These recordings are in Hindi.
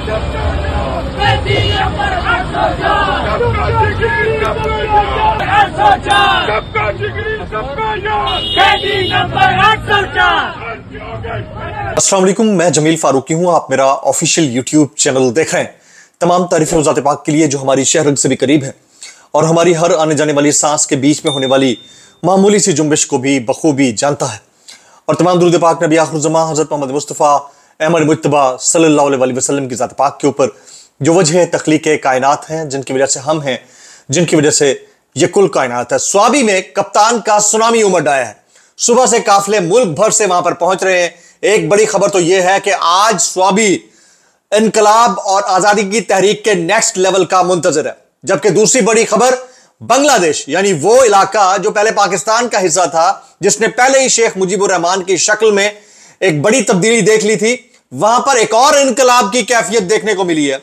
अस्सलाम वालेकुम, मैं जमील फारूकी हूं। आप मेरा ऑफिशियल यूट्यूब चैनल देख रहे हैं। तमाम तारीफ रोज़ात पाक के लिए जो हमारी शहर से भी करीब है और हमारी हर आने जाने वाली सांस के बीच में होने वाली मामूली सी जुम्बिश को भी बखूबी जानता है। और तमाम दुरूद पाक नबी आखिरुज़्ज़मा हज़रत मोहम्मद मुस्तफ़ा अहमद मुज्तबा सल्लल्लाहु अलैहि वसल्लम की ज़ात पाक के ऊपर जो वजह तख्लीक कायनात हैं, जिनकी वजह से हम हैं, जिनकी वजह से ये कुल कायनात है। स्वाबी में कप्तान का सुनामी उमड़ आया है। सुबह से काफिले मुल्क भर से वहां पर पहुंच रहे हैं। एक बड़ी खबर तो यह है कि आज स्वाबी इनकलाब और आजादी की तहरीक के नेक्स्ट लेवल का मुंतजर है। जबकि दूसरी बड़ी खबर बांग्लादेश, यानी वो इलाका जो पहले पाकिस्तान का हिस्सा था, जिसने पहले ही शेख मुजीबुर रहमान की शक्ल में एक बड़ी तब्दीली देख ली थी, वहां पर एक और इनकलाब की कैफियत देखने को मिली है।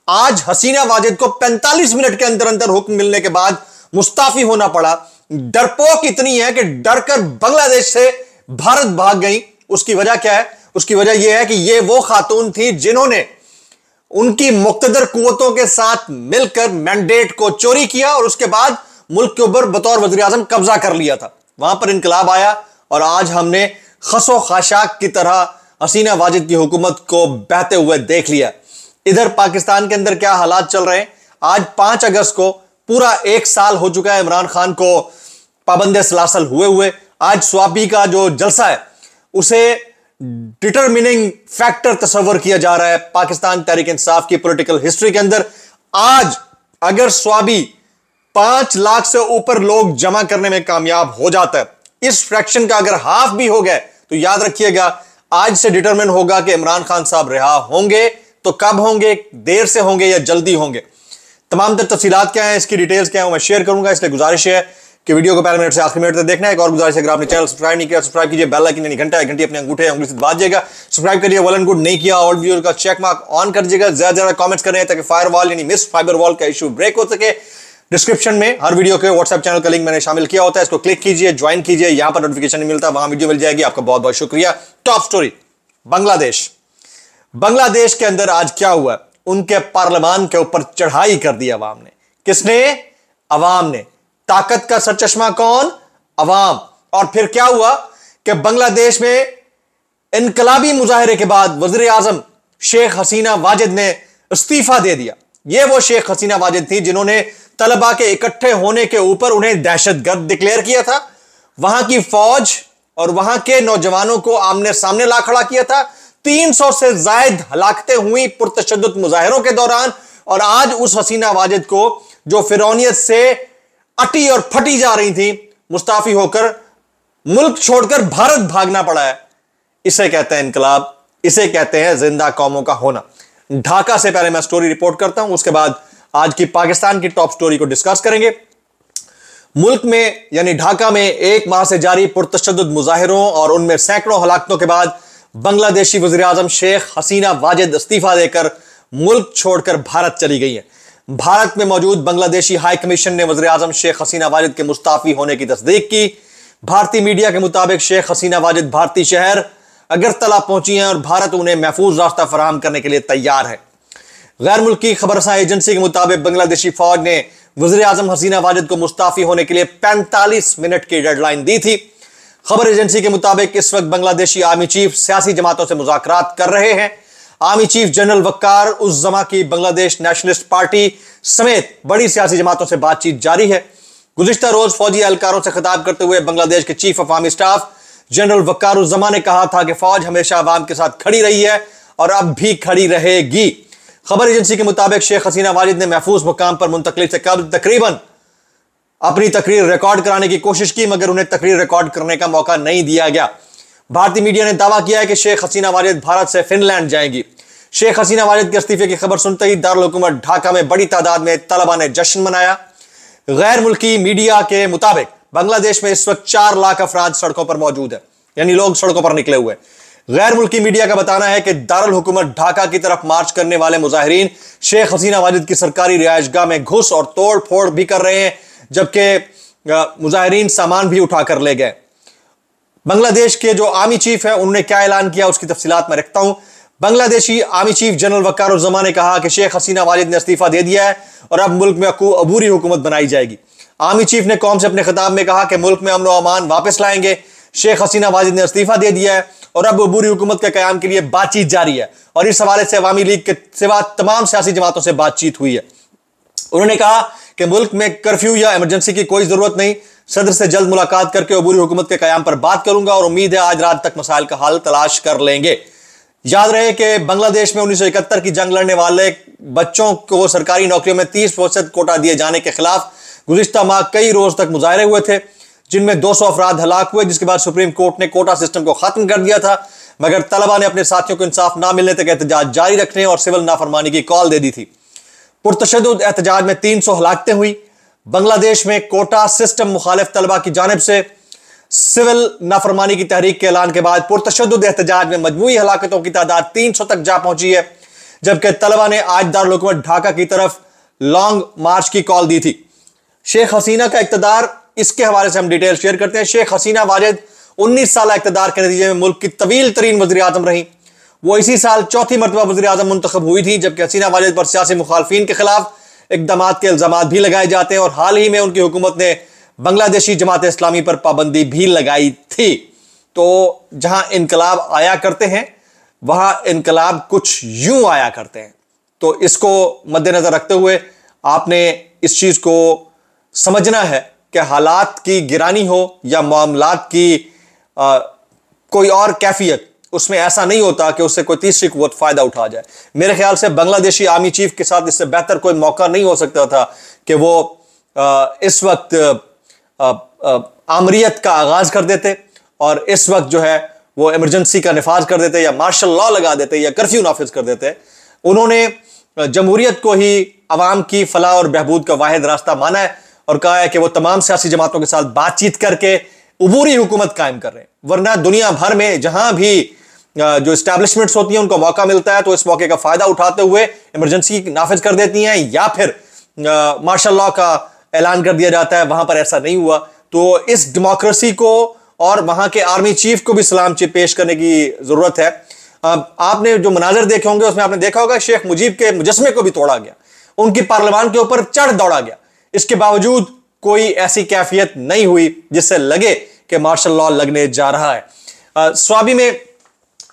आज हसीना वाजिद को 45 मिनट के अंदर अंदर हुक्म मिलने के बाद मुस्ताफी होना पड़ा। डरपोक इतनी है कि डरकर बांग्लादेश से भारत भाग गई। उसकी वजह क्या है? उसकी वजह यह है कि यह वो खातून थी जिन्होंने उनकी मुक्तदर कुव्वतों के साथ मिलकर मैंडेट को चोरी किया और उसके बाद मुल्क के ऊपर बतौर वज़ीर आज़म कब्जा कर लिया था। वहां पर इनकलाब आया और आज हमने खसो खाशाक की तरह हसीना वाजिद की हुकूमत को बहते हुए देख लिया। इधर पाकिस्तान के अंदर क्या हालात चल रहे हैं? आज 5 अगस्त को पूरा 1 साल हो चुका है इमरान खान को पाबंदे सलासल हुए। आज स्वाबी का जो जलसा है उसे डिटरमिनिंग फैक्टर तस्वर किया जा रहा है पाकिस्तान तहरीक इंसाफ की पॉलिटिकल हिस्ट्री के अंदर। आज अगर स्वाबी 5 लाख से ऊपर लोग जमा करने में कामयाब हो जाता है, इस फ्रैक्शन का अगर हाफ भी हो गए, तो याद रखिएगा आज से डिटरमिन होगा कि इमरान खान साहब रिहा होंगे तो कब होंगे, देर से होंगे या जल्दी होंगे। तमाम तर तफसीलात क्या है, इसकी डिटेल्स क्या है, मैं शेयर करूंगा। इसलिए गुजारिश है कि वीडियो को पहले मिनट से आखिरी मिनट तक देखना है। एक और गुजारिश है, अगर आपने चैनल सब्सक्राइब नहीं किया, सब्सक्राइब कीजिए, बेल आइकन यानी घंटी अपने अंगूठे उंगली से दबाइएगा, सब्सक्राइब करिए। वेल एंड गुड नहीं किया और वीडियो का चेक मार्क ऑन कर दीजिएगा। ज्यादा कमेंट्स करें ताकि फायर वॉल यानी मिस फाइबर वॉल का इशू ब्रेक हो सके। डिस्क्रिप्शन में हर वीडियो के व्हाट्सएप चैनल का लिंक मैंने शामिल किया होता है, इसको क्लिक कीजिए, ज्वाइन कीजिए। यहां पर नोटिफिकेशन नहीं मिलता, वहां वीडियो मिल जाएगी। आपका बहुत बहुत शुक्रिया। टॉप स्टोरी बांग्लादेश के अंदर आज क्या हुआ? उनके पार्लियामान के ऊपर चढ़ाई कर दी अवाम ने। किसने? अवाम ने। ताकत का सरचश्मा कौन? अवाम। और फिर क्या हुआ कि बांग्लादेश में इनकलाबी मुजाहरे के बाद वज़ीर आज़म शेख हसीना वाजिद ने इस्तीफा दे दिया। यह वो शेख हसीना वाजिद थी जिन्होंने तलबा के इकट्ठे होने के ऊपर उन्हें दहशतगर्द डिक्लेयर किया था, वहां की फौज और वहां के नौजवानों को आमने सामने ला खड़ा किया था। 300 से ज्यादा हलाकतें हुई पुरतशद्दुद मुजाहिरों के दौरान। और आज उस हसीना वाजिद को जो फिरौनियत से अटी और फटी जा रही थी, मुस्ताफी होकर मुल्क छोड़कर भारत भागना पड़ा है। इसे कहते हैं इनकलाब, इसे कहते हैं जिंदा कौमों का होना। ढाका से पहले मैं स्टोरी रिपोर्ट करता हूं, उसके बाद आज की पाकिस्तान की टॉप स्टोरी को डिस्कस करेंगे। मुल्क में यानी ढाका में 1 माह से जारी पुरतशद्दुद मुजाहिरों और उनमें सैकड़ों हलाकतों के बाद बांग्लादेशी वज़ीर आज़म शेख हसीना वाजिद इस्तीफा देकर मुल्क छोड़कर भारत चली गई है। भारत में मौजूद बांग्लादेशी हाई कमीशन ने वज़ीर आज़म शेख हसीना वाजिद के मुस्ताफी होने की तस्दीक की। भारतीय मीडिया के मुताबिक शेख हसीना वाजिद भारतीय शहर अगरतला पहुंची हैं और भारत उन्हें महफूज रास्ता फराहम करने के लिए तैयार है। गैर मुल्की खबरसां एजेंसी के मुताबिक बांग्लादेशी फौज ने वज़ीर आज़म हसीना वाजिद को मुस्ताफी होने के लिए 45 मिनट की डेडलाइन दी थी। खबर एजेंसी के मुताबिक इस वक्त बांग्लादेशी आर्मी चीफ सियासी जमातों से मुज़ाकरात कर रहे हैं। Army chief general Waker Uz जमा की बांग्लादेश नेशनलिस्ट पार्टी समेत बड़ी सियासी जमातों से बातचीत जारी है। गुज़िश्ता रोज फौजी एहलकारों से खिताब करते हुए बांग्लादेश के chief of army staff general Waker Uz Zaman ने कहा था कि फौज हमेशा अवाम के साथ खड़ी रही है और अब भी खड़ी रहेगी। खबर एजेंसी के मुताबिक शेख हसीना वाजिद ने महफूज मुकाम पर मुंतकिली से कबल तकरीबन अपनी तकरीर रिकॉर्ड कराने की कोशिश की, मगर उन्हें तकरीर रिकॉर्ड करने का मौका नहीं दिया गया। भारतीय मीडिया ने दावा किया है कि शेख हसीना वाजिद भारत से फिनलैंड जाएंगी। शेख हसीना वाजिद के इस्तीफे की खबर सुनते ही दारुल हुकूमत ढाका में बड़ी तादाद में तलबा ने जश्न मनाया। गैर मुल्की मीडिया के मुताबिक बांग्लादेश में इस वक्त 4 लाख अफराद सड़कों पर मौजूद है, यानी लोग सड़कों पर निकले हुए। गैर मुल्की मीडिया का बताना है कि दारुल हुकूमत ढाका की तरफ मार्च करने वाले मुजाहिरीन शेख हसीना वाजिद की सरकारी रिहायशगाह में घुस और तोड़ फोड़ भी कर रहे हैं, जबकि मुजाहिरीन सामान भी उठाकर ले गए। बांग्लादेश के जो आर्मी चीफ है उन्होंने क्या ऐलान किया उसकी तफसीलात मैं रखता हूं। बांग्लादेशी आर्मी चीफ जनरल वकारुज्जमा ने कहा कि शेख हसीना वाजिद ने इस्तीफा दे दिया है और अब मुल्क में अबूरी हुकूमत बनाई जाएगी। आर्मी चीफ ने कौम से अपने खिताब में कहा कि मुल्क में अमन व अमान वापस लाएंगे। शेख हसीना वाजिद ने इस्तीफा दे दिया है और अब अबूरी हुकूमत के कयाम के लिए बातचीत जारी है और इस हवाले से अवामी लीग के सिवा तमाम सियासी जमातों से बातचीत हुई है। उन्होंने कहा कि मुल्क में कर्फ्यू या इमरजेंसी की कोई जरूरत नहीं, सदर से जल्द मुलाकात करके अबूरी हुकूमत के कयाम पर बात करूंगा और उम्मीद है आज रात तक मसाइल का हल तलाश कर लेंगे। याद रहे कि बांग्लादेश में 1971 की जंग लड़ने वाले बच्चों को सरकारी नौकरियों में 30% कोटा दिए जाने के खिलाफ गुज़िश्ता माह कई रोज तक मुजाहरे हुए थे, जिनमें 200 अफराद हलाक हुए, जिसके बाद सुप्रीम कोर्ट ने कोटा सिस्टम को खत्म कर दिया था, मगर तलबा ने अपने साथियों को इंसाफ ना मिलने तक एहतजाज जारी रखने और सिविल नाफरमानी की कॉल दे दी थी। पुरतशद्दुद एहतजाज में 300 हलाकतें हुई। बांग्लादेश में कोटा सिस्टम मुखालिफ तलबा की जानिब से सिविल नाफरमानी की तहरीक के ऐलान के बाद पुरतशद्दुद एहतजाज में मजमूई हलाकतों की तादाद 300 तक जा पहुंची है, जबकि तलबा ने आज दारुल हुकूमत ढाका की तरफ लॉन्ग मार्च की कॉल दी थी। शेख हसीना का इक़्तिदार, इसके हवाले से हम डिटेल शेयर करते हैं। शेख हसीना वाजिद 19 साल इक़्तिदार के नतीजे में मुल्क की तवील तरीन वज़ीर आज़म रही। वो इसी साल चौथी मरतबा वज़ीर आज़म मुंतखब हुई थी, जबकि हसीना वाजिद पर सियासी मुखालफिन के खिलाफ इक़दाम के इल्ज़ामात भी लगाए जाते हैं और हाल ही में उनकी हुकूमत ने बांग्लादेशी जमात इस्लामी पर पाबंदी भी लगाई थी। तो जहां इनकलाब आया करते हैं वहां इनकलाब कुछ यूं आया करते हैं। तो इसको मद्देनजर रखते हुए आपने इस चीज को समझना है कि हालात की गिरानी हो या मामलात की कोई और कैफियत, उसमें ऐसा नहीं होता कि उससे कोई तीसरी कुव्वत फायदा उठा जाए। मेरे ख्याल से बांग्लादेशी आर्मी चीफ के साथ इससे बेहतर कोई मौका नहीं हो सकता था कि वो इस वक्त आमरीत का आगाज कर देते और इस वक्त जो है वो इमरजेंसी का निफाज कर देते या मार्शल लॉ लगा देते या कर्फ्यू नाफिज कर देते। उन्होंने जमहूरियत को ही अवाम की फलाह और बहबूद का वाहिद रास्ता माना है और कहा है कि वो तमाम सियासी जमातों के साथ बातचीत करके अबूरी हुकूमत कायम कर रहे हैं। वरना दुनिया भर में जहां भी जो इस्टेब्लिशमेंट्स होती हैं उनको मौका मिलता है तो इस मौके का फायदा उठाते हुए इमरजेंसी नाफिज कर देती हैं या फिर मार्शल लॉ का ऐलान कर दिया जाता है। वहां पर ऐसा नहीं हुआ। तो इस डेमोक्रेसी को और वहां के आर्मी चीफ को भी सलाम पेश करने की जरूरत है। आपने जो मनाजर देखे होंगे उसमें आपने देखा होगा शेख मुजीब के मुजस्मे को भी तोड़ा गया, उनकी पार्लियामान के ऊपर चढ़ दौड़ा गया। इसके बावजूद कोई ऐसी कैफियत नहीं हुई जिससे लगे कि मार्शल लॉ लगने जा रहा है। स्वाबी में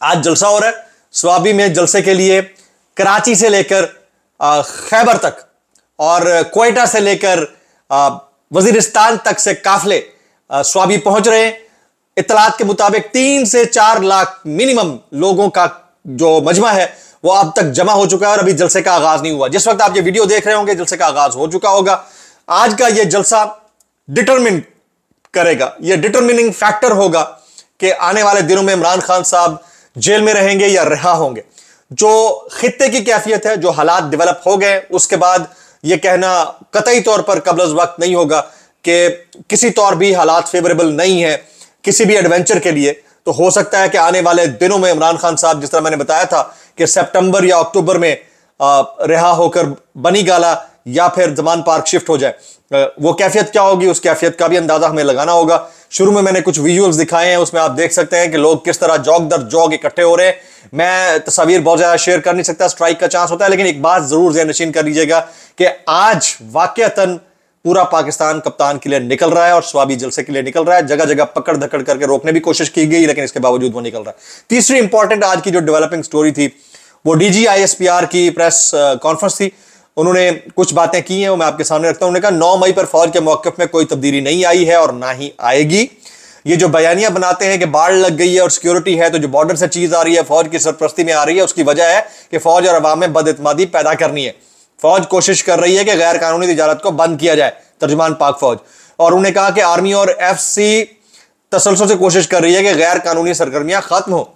आज जलसा हो रहा है। स्वाबी में जलसे के लिए कराची से लेकर खैबर तक और क्वेटा से लेकर वजीरिस्तान तक से काफले स्वाबी पहुंच रहे हैं। इत्तलात के मुताबिक 3 से 4 लाख मिनिमम लोगों का जो मजमा है वो अब तक जमा हो चुका है और अभी जलसे का आगाज नहीं हुआ। जिस वक्त आप ये वीडियो देख रहे होंगे जलसे का आगाज हो चुका होगा। आज का ये जलसा डिटरमिन करेगा, ये डिटरमिनिंग फैक्टर होगा कि आने वाले दिनों में इमरान खान साहब जेल में रहेंगे या रिहा होंगे। जो खित्ते की कैफियत है, जो हालात डेवलप हो गए, उसके बाद यह कहना कतई तौर पर कबल वक्त नहीं होगा कि किसी तौर भी हालात फेवरेबल नहीं है किसी भी एडवेंचर के लिए। तो हो सकता है कि आने वाले दिनों में इमरान खान साहब, जिस तरह मैंने बताया था कि सितंबर या अक्टूबर में रिहा होकर बनी गाला या फिर जमान पार्क शिफ्ट हो जाए, वो कैफियत क्या होगी, उस कैफियत का भी अंदाजा हमें लगाना होगा। शुरू में मैंने कुछ विजुअल्स दिखाए हैं, उसमें आप देख सकते हैं कि लोग किस तरह जौग दर जौग इकट्ठे हो रहे हैं। मैं तस्वीर बहुत ज्यादा शेयर कर नहीं सकता, स्ट्राइक का चांस होता है, लेकिन एक बात जरूर ज़हन नशीन कर लीजिएगा कि आज वाकईतन पूरा पाकिस्तान कप्तान के लिए निकल रहा है और स्वाबी जलसे के लिए निकल रहा है। जगह जगह पकड़ धकड़ करके रोकने की कोशिश की गई, लेकिन इसके बावजूद वो निकल रहा है। तीसरी इंपॉर्टेंट आज की जो डेवलपिंग स्टोरी थी वो DGISPR की प्रेस कॉन्फ्रेंस थी। उन्होंने कुछ बातें की हैं, वो मैं आपके सामने रखता हूं। उन्होंने कहा 9 मई पर फौज के मौक़िफ़ में कोई तब्दीली नहीं आई है और ना ही आएगी। ये जो बयानियां बनाते हैं कि बाढ़ लग गई है और सिक्योरिटी है, तो जो बॉर्डर से चीज आ रही है फौज की सरपरस्ती में आ रही है, उसकी वजह है कि फौज और अवाम में बदइत्मादी पैदा करनी है। फौज कोशिश कर रही है कि गैर कानूनी तिजारत को बंद किया जाए, तर्जुमान पाक फौज। और उन्होंने कहा कि आर्मी और FC तसलसल से कोशिश कर रही है कि गैर कानूनी सरगर्मियां खत्म हो।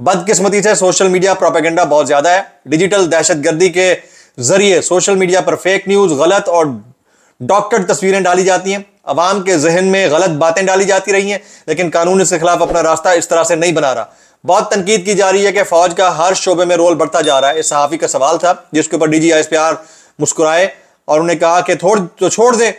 बदकिस्मती से सोशल मीडिया प्रोपेगेंडा बहुत ज्यादा है। डिजिटल दहशतगर्दी के जरिए सोशल मीडिया पर फेक न्यूज, गलत और डॉक्टर्ड तस्वीरें डाली जाती हैं, अवाम के जहन में गलत बातें डाली जाती रही हैं, लेकिन कानून इसके खिलाफ अपना रास्ता इस तरह से नहीं बना रहा। बहुत तनकीद की जा रही है कि फौज का हर शोबे में रोल बढ़ता जा रहा है। इस सहाफी का सवाल था जिसके ऊपर DGISPR मुस्कुराए और उन्हें कहा कि छोड़ दें,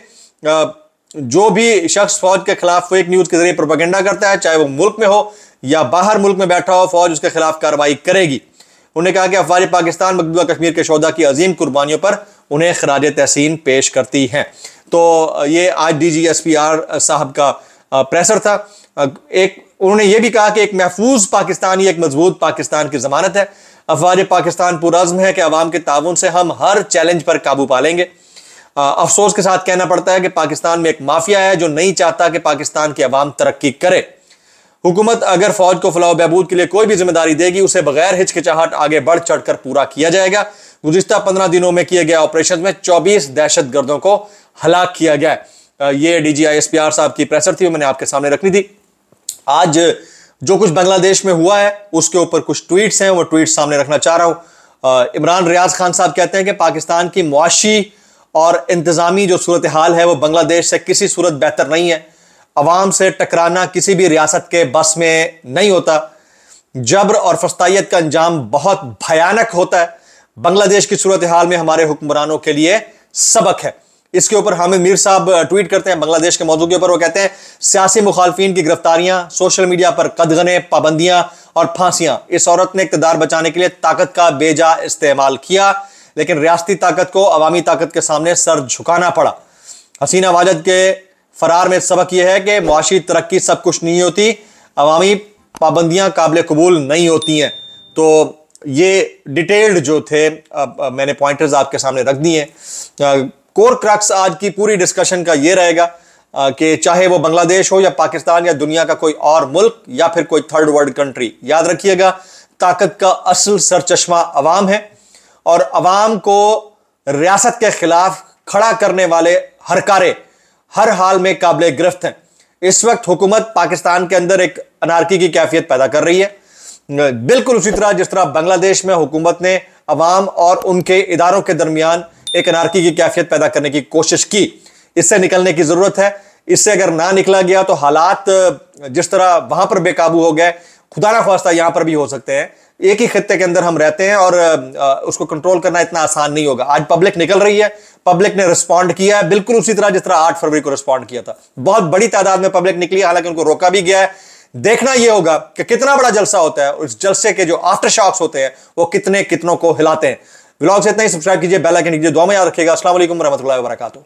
जो भी शख्स फौज के खिलाफ फेक न्यूज के जरिए प्रोपेगेंडा करता है, चाहे वो मुल्क में हो या बाहर मुल्क में बैठा हो, फौज उसके खिलाफ कार्रवाई करेगी। उन्होंने कहा कि अफवाज पाकिस्तान मकबूजा कश्मीर के शोधा की अजीम कुर्बानियों पर उन्हें खराज तहसीन पेश करती हैं। तो ये आज DGSPR साहब का प्रेसर था। एक उन्होंने ये भी कहा कि एक महफूज पाकिस्तान ही एक मजबूत पाकिस्तान की जमानत है। अफवाज पाकिस्तान पुरअज़्म है कि अवाम के ताउन से हम हर चैलेंज पर काबू पा लेंगे। अफसोस के साथ कहना पड़ता है कि पाकिस्तान में एक माफिया है जो नहीं चाहता कि पाकिस्तान की अवाम तरक्की करे। हुकूमत अगर फौज को फलाह बहबूद के लिए कोई भी जिम्मेदारी देगी उसे बगैर हिचकिचाहट आगे बढ़ चढ़कर पूरा किया जाएगा। गुज़िश्ता 15 दिनों में किए गए ऑपरेशन में 24 दहशतगर्दों को हलाक किया गया। ये DGSPR साहब की प्रेसर थी, मैंने आपके सामने रखनी थी। आज जो कुछ बांग्लादेश में हुआ है उसके ऊपर कुछ ट्वीट्स हैं, वो ट्वीट्स सामने रखना चाह रहा हूं। इमरान रियाज खान साहब कहते हैं कि पाकिस्तान की मुआशी और इंतजामी जो सूरत हाल है वो बांग्लादेश से किसी सूरत बेहतर नहीं है। अवाम से टकराना किसी भी रियासत के बस में नहीं होता। जबर और फस्तायत का अंजाम बहुत भयानक होता है। बांग्लादेश की सूरत हाल में हमारे हुक्मरानों के लिए सबक है। इसके ऊपर हामिद मीर साहब ट्वीट करते हैं बांग्लादेश के मौजूद के ऊपर। वो कहते हैं सियासी मुखालफिन की गिरफ्तारियां, सोशल मीडिया पर कदगने, पाबंदियां और फांसियां। इस औरत ने इक़्तिदार बचाने के लिए ताकत का बेजा इस्तेमाल किया, लेकिन रियासती ताकत को अवामी ताकत के सामने सर झुकाना पड़ा। हसीना वाजद के फरार में सबक यह है कि मुआशी तरक्की सब कुछ नहीं होती, अवामी पाबंदियां काबिल कबूल नहीं होती हैं। तो ये डिटेल्ड जो थे मैंने पॉइंटर्स आपके सामने रख दिए। कोर क्रक्स आज की पूरी डिस्कशन का ये रहेगा कि चाहे वो बांग्लादेश हो या पाकिस्तान या दुनिया का कोई और मुल्क या फिर कोई थर्ड वर्ल्ड कंट्री, याद रखिएगा ताकत का असल सरचश्मा अवाम है और अवाम को रियासत के खिलाफ खड़ा करने वाले हरकारे हर हाल में काबिल गिरफ्त हैं। इस वक्त हुकूमत पाकिस्तान के अंदर एक अनारकी की कैफियत पैदा कर रही है, बिल्कुल उसी तरह जिस तरह बांग्लादेश में हुकूमत ने अवाम और उनके इदारों के दरमियान एक अनारकी की कैफियत पैदा करने की कोशिश की। इससे निकलने की जरूरत है। इससे अगर ना निकला गया तो हालात जिस तरह वहां पर बेकाबू हो गए, खुदा ना ख्वास्ता यहां पर भी हो सकते हैं। एक ही खित्ते के अंदर हम रहते हैं और उसको कंट्रोल करना इतना आसान नहीं होगा। आज पब्लिक निकल रही है, पब्लिक ने रिस्पॉन्ड किया है बिल्कुल उसी तरह जिस तरह 8 फरवरी को रिस्पॉन्ड किया था। बहुत बड़ी तादाद में पब्लिक निकली, हालांकि उनको रोका भी गया है। देखना यह होगा कि कितना बड़ा जलसा होता है और इस जलसे के जो आफ्टर शॉक्स होते हैं वो कितनों को हिलाते हैं। व्लॉग से इतना ही। सब्सक्राइब कीजिए, बेल आइकन कीजिए, दुआ में याद रखिएगा। अस्सलाम वालेकुम रहमतुल्लाहि व बरकातुहू।